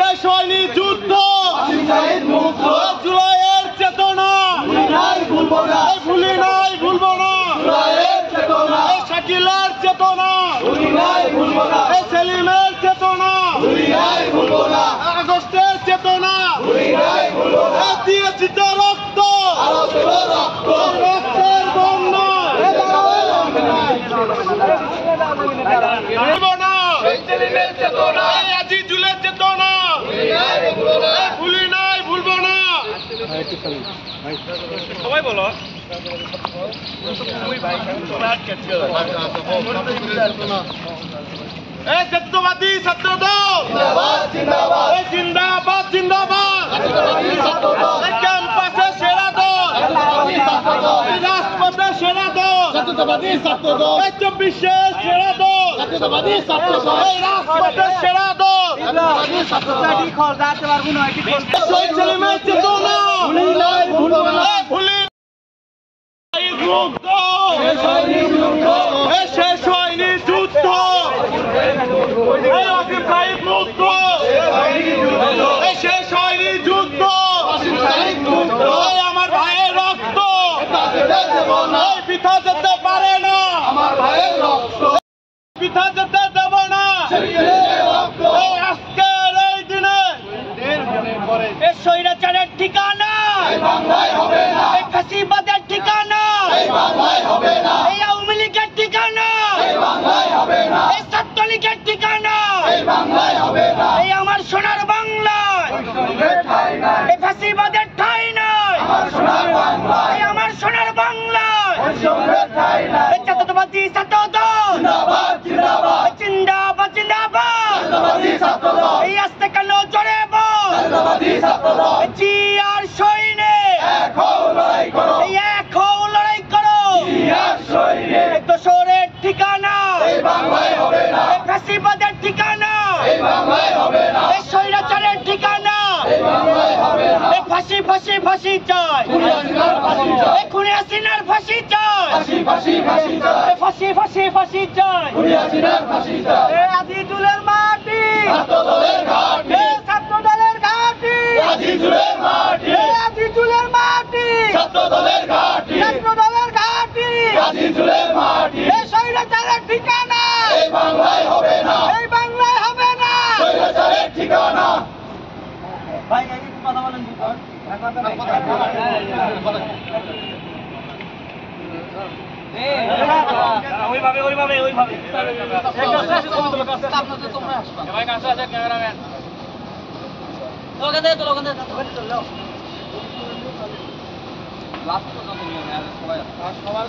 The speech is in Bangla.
শেষ হয়নি যুদ্ধ, জুলাইয়ের চেতনা ভুলি নাই ভুলবো না, শাকিলের চেতনা, সেলিমের চেতনা, আগস্টের চেতনা, দিয়েছি তো রক্ত, রক্তের বন্যা আজিজুলের চেতনা ভুলি নাই ভুলবো না। সবাই বলো জাতীয়বাদী ছাত্রদল জিন্দাবাদ জিন্দাবাদ, ক্যাম্পাসে সেরা দল, রাজপথে সেরা দল, 24-এ সেরা দল, রাজপথে সেরা দল, সেলিমের চেতনা ভুলি শেষ হয়নি যুদ্ধ, শেষ হয়নি যুদ্ধ, আমার ভাইয়ের রক্ত পিঠা যেতে পারে না, আমার ভাইয়ের রক্ত পিঠা যেতে দেব না। আজকের এই দিনে স্বৈরাচারের ঠিকানা, এই ফাঁসিবাদের ঠিকানা, এই আওয়ামী লীগের ঠিকানা, এই ছাত্রলীগের ঠিকানা, এই আমার সোনার বাংলায় এই ফাঁসিবাদের ঠাঁই নাই, এই আমার সোনার বাংলায় এই জাতীয়তাবাদী ছাত্রদল জিন্দাবাদ জিন্দাবাদ, এই আসতে কেন জোরে বল, জি আর সৈনে এই এক হও লড়াই করো, এই দোসরের ঠিকানা, এই ফাঁসিবাদের ঠিকানা, এই স্বৈরাচারের ঠিকানা, এই ফাঁসি ফাঁসি ফাঁসি চাই, এই খুনি হাসিনার ফাঁসি চাই, ফাঁসি ফাঁসি ফাঁসি চাই, এই আজিজুলের মাটি, ছাত্রদলের ঘাটি, আজিজুলের মাটি, ছাত্রদলের ঘাটি, আজিজুলের মাটি, এই স্বৈরাচারের ঠিকানা, এই বাংলায় হবে না, এই বাংলায় হবে না, স্বৈরাচারের ঠিকানা। ভাই কথা বলেন ওইভাবে ওইভাবে ওইভাবে সবাই